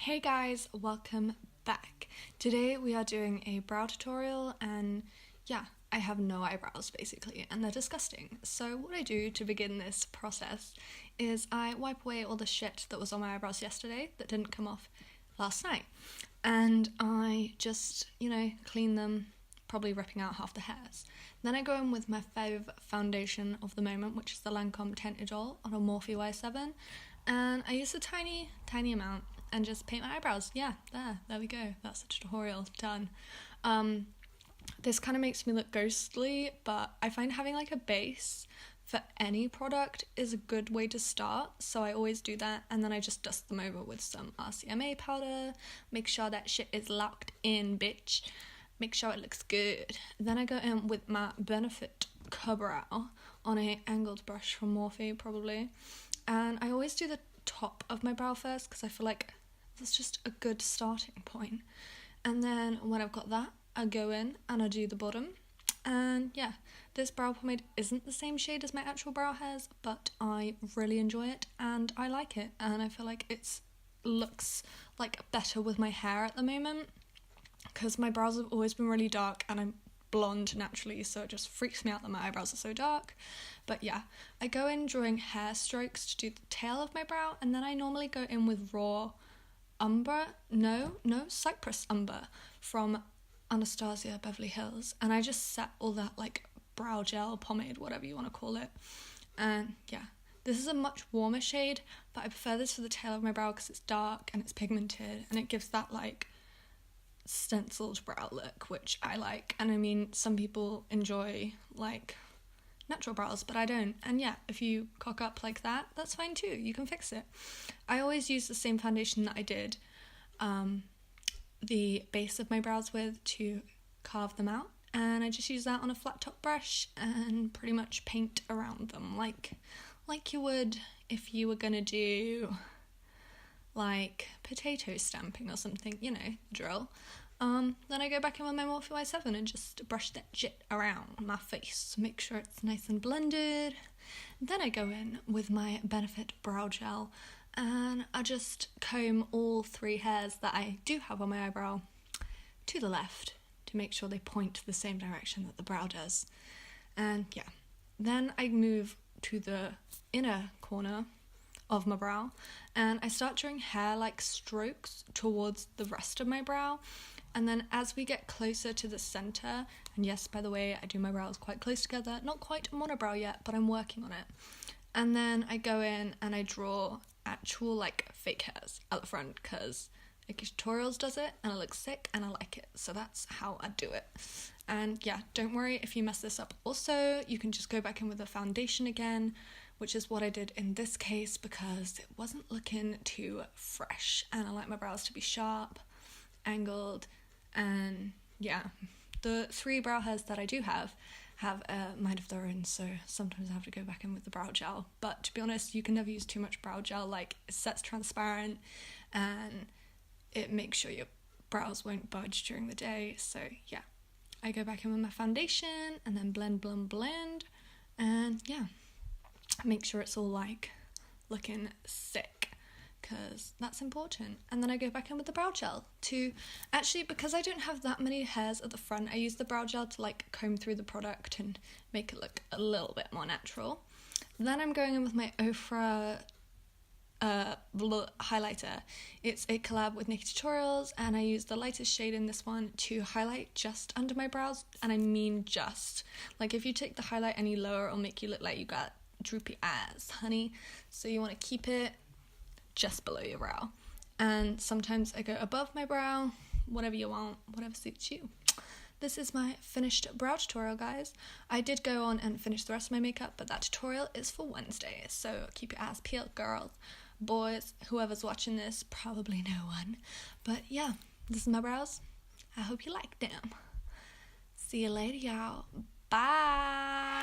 Hey guys, welcome back. Today we are doing a brow tutorial and yeah, I have no eyebrows basically and they're disgusting. So what I do to begin this process is I wipe away all the shit that was on my eyebrows yesterday that didn't come off last night. And I just, clean them, probably ripping out half the hairs. Then I go in with my favourite foundation of the moment, which is the Lancome Tinted Gel on a Morphe Y7. And I use a tiny amount and just paint my eyebrows. Yeah, there we go. That's the tutorial done. This kind of makes me look ghostly, but I find having like a base for any product is a good way to start. So I always do that, and then I just dust them over with some Rcma powder. Make sure that shit is locked in, bitch. Make sure it looks good. Then I go in with my Benefit Brow on a angled brush from Morphe, probably. And I always do the top of my brow first because I feel like that's just a good starting point. And then when I've got that, I go in and I do the bottom. And yeah, this brow pomade isn't the same shade as my actual brow hairs, but I really enjoy it and I like it. And I feel like it looks like better with my hair at the moment because my brows have always been really dark and I'm blonde naturally, so it just freaks me out that my eyebrows are so dark. But yeah, I go in drawing hair strokes to do the tail of my brow, and then I normally go in with raw cypress umber from Anastasia Beverly Hills, and I just set all that like brow gel, pomade, whatever you want to call it. And yeah, this is a much warmer shade, but I prefer this for the tail of my brow because it's dark and it's pigmented and it gives that like stenciled brow look, which I like. And I mean, some people enjoy like natural brows, but I don't. And yeah, if you cock up like that, that's fine too, you can fix it. I always use the same foundation that I did the base of my brows with to carve them out, and I just use that on a flat top brush and pretty much paint around them like you would if you were gonna do like potato stamping or something, drill. Then I go back in with my Morphe Y7 and just brush that shit around my face, make sure it's nice and blended. Then I go in with my Benefit Brow Gel and I just comb all three hairs that I do have on my eyebrow to the left to make sure they point the same direction that the brow does. And yeah, then I move to the inner corner of my brow and I start drawing hair-like strokes towards the rest of my brow. And then as we get closer to the center, and yes, by the way, I do my brows quite close together, not quite monobrow yet, but I'm working on it. And then I go in and I draw actual like fake hairs at the front because tutorials does it and it looks sick and I like it. So that's how I do it. And yeah, don't worry if you mess this up. Also, you can just go back in with the foundation again, which is what I did in this case because it wasn't looking too fresh and I like my brows to be sharp, angled. And yeah, the three brow hairs that I do have a mind of their own, so sometimes I have to go back in with the brow gel. But to be honest, you can never use too much brow gel, like it sets transparent and it makes sure your brows won't budge during the day. So yeah, I go back in with my foundation and then blend, and yeah, make sure it's all like looking sick, because that's important. And then I go back in with the brow gel to, actually, because I don't have that many hairs at the front, I use the brow gel to like comb through the product and make it look a little bit more natural. Then I'm going in with my Ofra highlighter. It's a collab with Nikki Tutorials and I use the lightest shade in this one to highlight just under my brows, and I mean just. Like if you take the highlight any lower, it'll make you look like you got droopy eyes, honey. So you want to keep it just below your brow. And sometimes I go above my brow, whatever you want, whatever suits you. This is my finished brow tutorial, guys. I did go on and finish the rest of my makeup, but that tutorial is for Wednesday, so keep your eyes peeled, girls, boys, whoever's watching this, probably no one. But yeah, this is my brows. I hope you liked them. See you later, y'all. Bye.